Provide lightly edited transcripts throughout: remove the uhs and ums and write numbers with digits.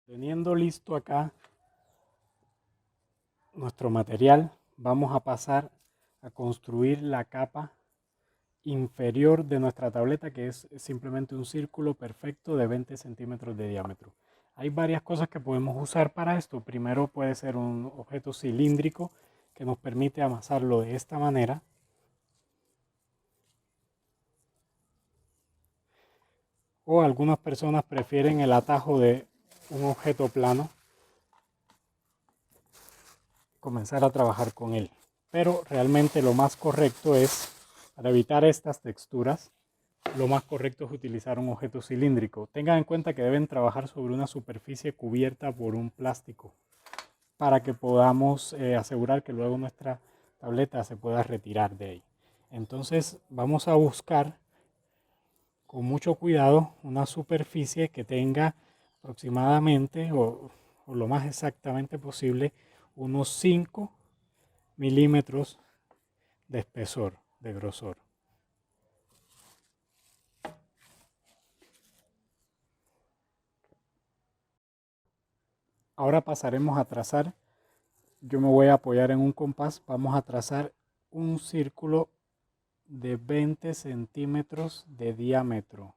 Teniendo listo acá nuestro material, vamos a pasar a construir la capa inferior de nuestra tableta, que es simplemente un círculo perfecto de 20 centímetros de diámetro. Hay varias cosas que podemos usar para esto. Primero puede ser un objeto cilíndrico que nos permite amasarlo de esta manera. O algunas personas prefieren el atajo de un objeto plano, comenzar a trabajar con él. Pero realmente lo más correcto es, para evitar estas texturas, lo más correcto es utilizar un objeto cilíndrico. Tengan en cuenta que deben trabajar sobre una superficie cubierta por un plástico para que podamos asegurar que luego nuestra tableta se pueda retirar de ahí. Entonces vamos a buscar con mucho cuidado una superficie que tenga aproximadamente o lo más exactamente posible unos 5 milímetros de espesor, de grosor. Ahora pasaremos a trazar. Yo me voy a apoyar en un compás. Vamos a trazar un círculo de 20 centímetros de diámetro.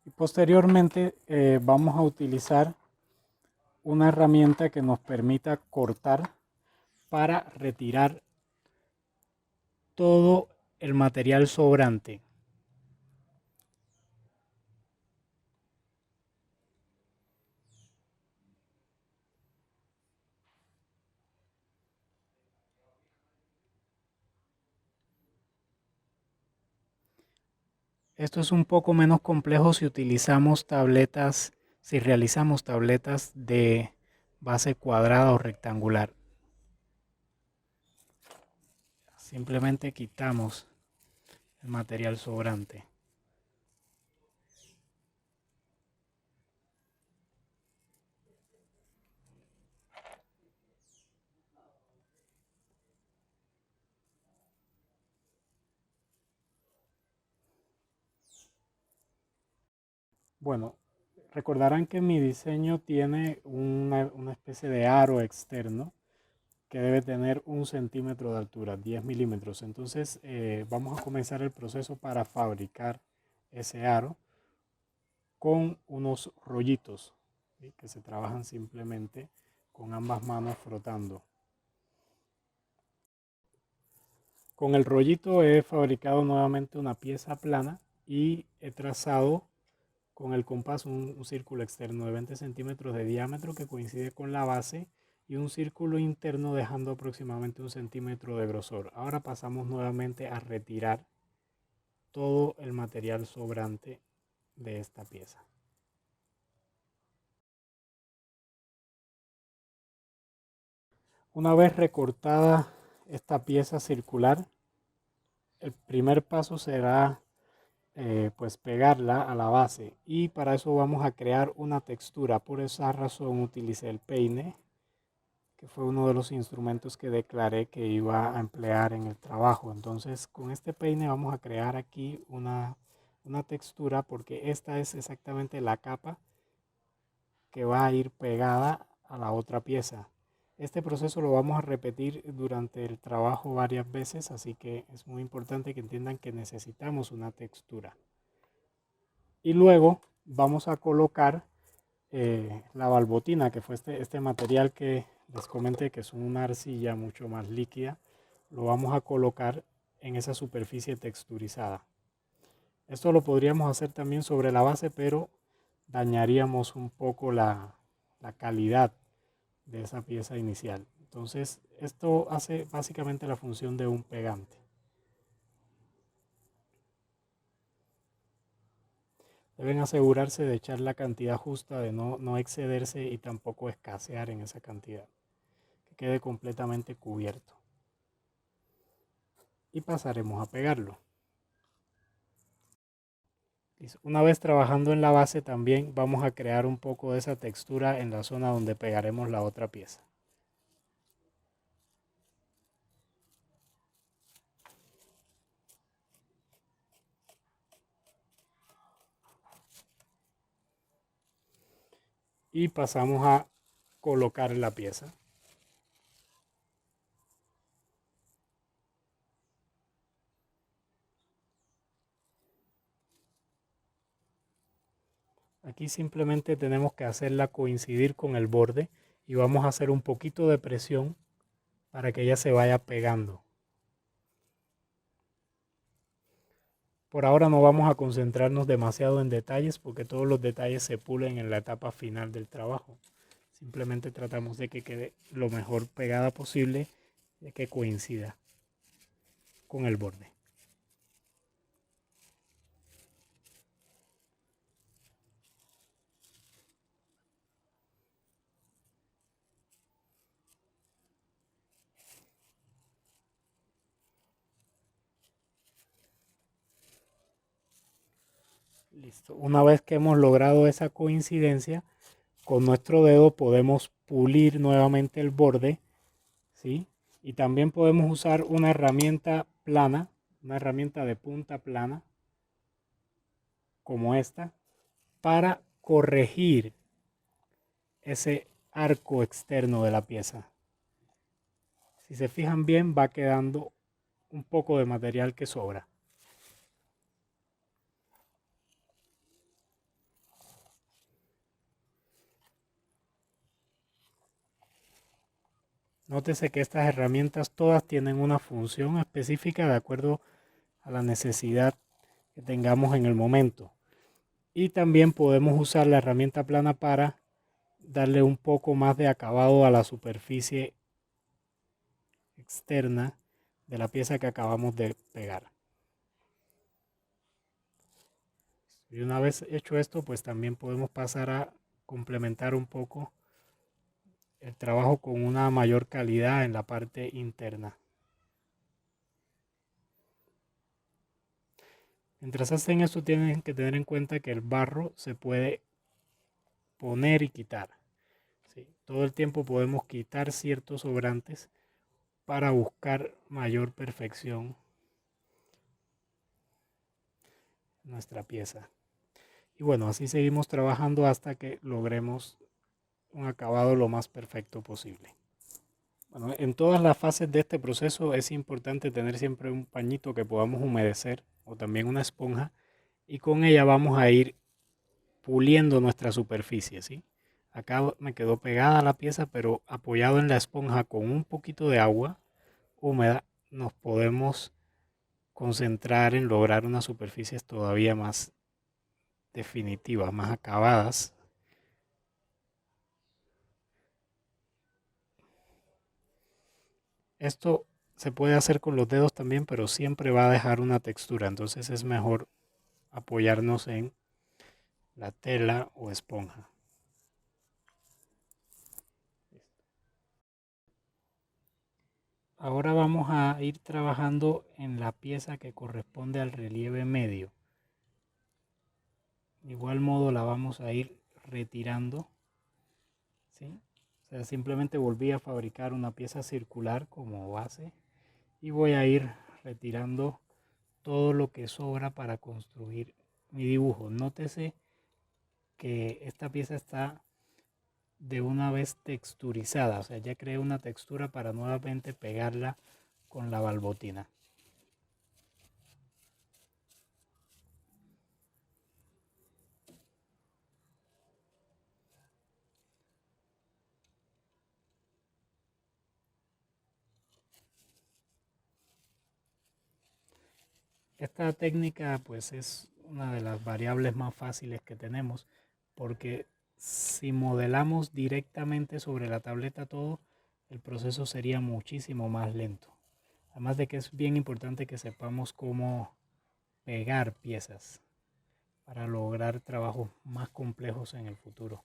Y posteriormente vamos a utilizar una herramienta que nos permita cortar para retirar todo el material sobrante. Esto es un poco menos complejo si utilizamos tabletas, si realizamos tabletas de base cuadrada o rectangular. Simplemente quitamos el material sobrante. Bueno, recordarán que mi diseño tiene una especie de aro externo que debe tener 1 centímetro de altura, 10 milímetros. Entonces vamos a comenzar el proceso para fabricar ese aro con unos rollitos, ¿sí?, que se trabajan simplemente con ambas manos frotando. Con el rollito he fabricado nuevamente una pieza plana y he trazado con el compás un círculo externo de 20 centímetros de diámetro que coincide con la base y un círculo interno dejando aproximadamente 1 centímetro de grosor. Ahora pasamos nuevamente a retirar todo el material sobrante de esta pieza. Una vez recortada esta pieza circular, el primer paso será pues pegarla a la base, y para eso vamos a crear una textura. Por esa razón utilicé el peine, que fue uno de los instrumentos que declaré que iba a emplear en el trabajo. Entonces con este peine vamos a crear aquí una textura, porque esta es exactamente la capa que va a ir pegada a la otra pieza. Este proceso lo vamos a repetir durante el trabajo varias veces, así que es muy importante que entiendan que necesitamos una textura. Y luego vamos a colocar la valvotina, que fue este material que les comenté, que es una arcilla mucho más líquida. Lo vamos a colocar en esa superficie texturizada. Esto lo podríamos hacer también sobre la base, pero dañaríamos un poco la calidad de esa pieza inicial. Entonces esto hace básicamente la función de un pegante. Deben asegurarse de echar la cantidad justa, de no excederse y tampoco escasear en esa cantidad, que quede completamente cubierto. Y pasaremos a pegarlo. Una vez trabajando en la base también vamos a crear un poco de esa textura en la zona donde pegaremos la otra pieza. Y pasamos a colocar la pieza. Aquí simplemente tenemos que hacerla coincidir con el borde y vamos a hacer un poquito de presión para que ella se vaya pegando. Por ahora no vamos a concentrarnos demasiado en detalles porque todos los detalles se pulen en la etapa final del trabajo. Simplemente tratamos de que quede lo mejor pegada posible y que coincida con el borde. Listo. Una vez que hemos logrado esa coincidencia, con nuestro dedo podemos pulir nuevamente el borde, ¿sí? Y también podemos usar una herramienta plana, una herramienta de punta plana, como esta, para corregir ese arco externo de la pieza. Si se fijan bien, va quedando un poco de material que sobra. Nótese que estas herramientas todas tienen una función específica de acuerdo a la necesidad que tengamos en el momento. Y también podemos usar la herramienta plana para darle un poco más de acabado a la superficie externa de la pieza que acabamos de pegar. Y una vez hecho esto, pues también podemos pasar a complementar un poco el trabajo con una mayor calidad en la parte interna. Mientras hacen esto tienen que tener en cuenta que el barro se puede poner y quitar. ¿Sí? Todo el tiempo podemos quitar ciertos sobrantes para buscar mayor perfección en nuestra pieza. Y bueno, así seguimos trabajando hasta que logremos un acabado lo más perfecto posible. Bueno, en todas las fases de este proceso es importante tener siempre un pañito que podamos humedecer o también una esponja y con ella vamos a ir puliendo nuestra superficie, ¿sí? Acá me quedó pegada la pieza, pero apoyado en la esponja con un poquito de agua húmeda nos podemos concentrar en lograr unas superficies todavía más definitivas, más acabadas. Esto se puede hacer con los dedos también, pero siempre va a dejar una textura, entonces es mejor apoyarnos en la tela o esponja. Ahora vamos a ir trabajando en la pieza que corresponde al relieve medio. De igual modo la vamos a ir retirando, ¿sí? O sea, simplemente volví a fabricar una pieza circular como base y voy a ir retirando todo lo que sobra para construir mi dibujo. Nótese que esta pieza está de una vez texturizada, o sea, ya creé una textura para nuevamente pegarla con la balbotina. Esta técnica pues es una de las variables más fáciles que tenemos porque si modelamos directamente sobre la tableta todo, el proceso sería muchísimo más lento. Además de que es bien importante que sepamos cómo pegar piezas para lograr trabajos más complejos en el futuro.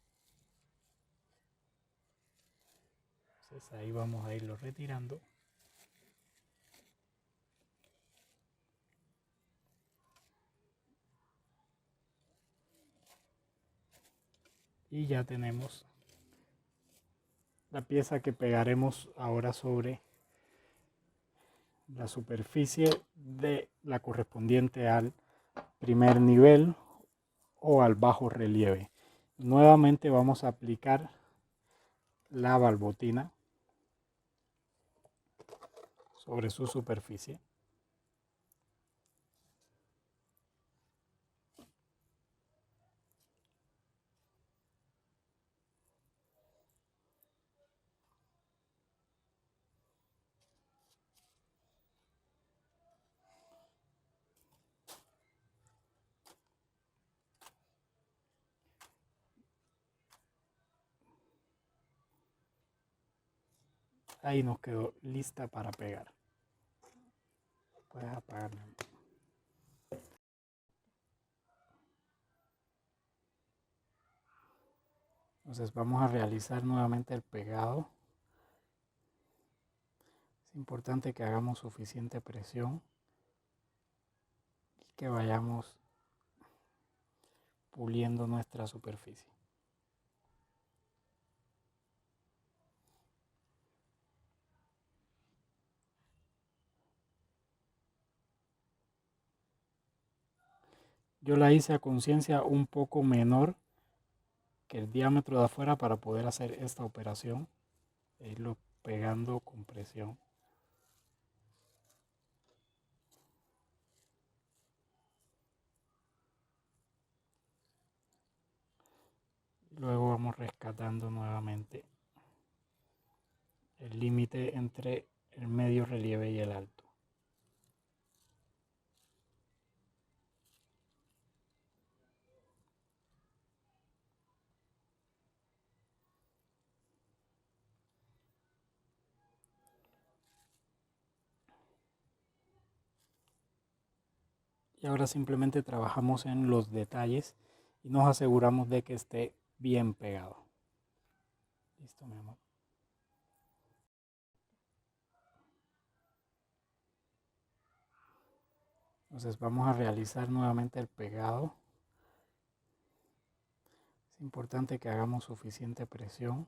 Entonces ahí vamos a irlo retirando. Y ya tenemos la pieza que pegaremos ahora sobre la superficie de la correspondiente al primer nivel o al bajo relieve. Nuevamente vamos a aplicar la valvotina sobre su superficie. Ahí nos quedó lista para pegar. Puedes apagarla. Entonces vamos a realizar nuevamente el pegado. Es importante que hagamos suficiente presión y que vayamos puliendo nuestra superficie. Yo la hice a conciencia un poco menor que el diámetro de afuera para poder hacer esta operación e irlo pegando con presión. Luego vamos rescatando nuevamente el límite entre el medio relieve y el alto. Y ahora simplemente trabajamos en los detalles y nos aseguramos de que esté bien pegado. Listo, mi amor. Entonces vamos a realizar nuevamente el pegado. Es importante que hagamos suficiente presión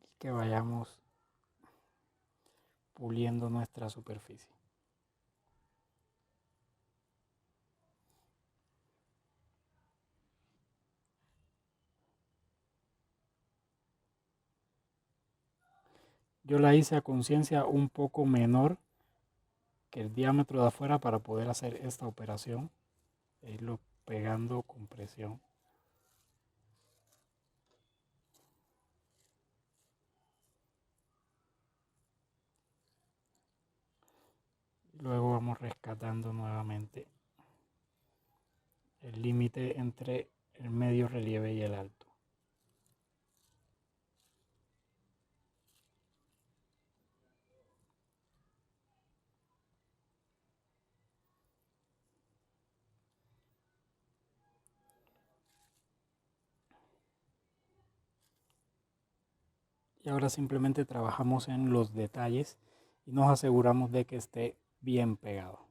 y que vayamos puliendo nuestra superficie. Yo la hice a conciencia un poco menor que el diámetro de afuera para poder hacer esta operación e irlo pegando con presión. Luego vamos rescatando nuevamente el límite entre el medio relieve y el alto. Y ahora simplemente trabajamos en los detalles y nos aseguramos de que esté bien pegado.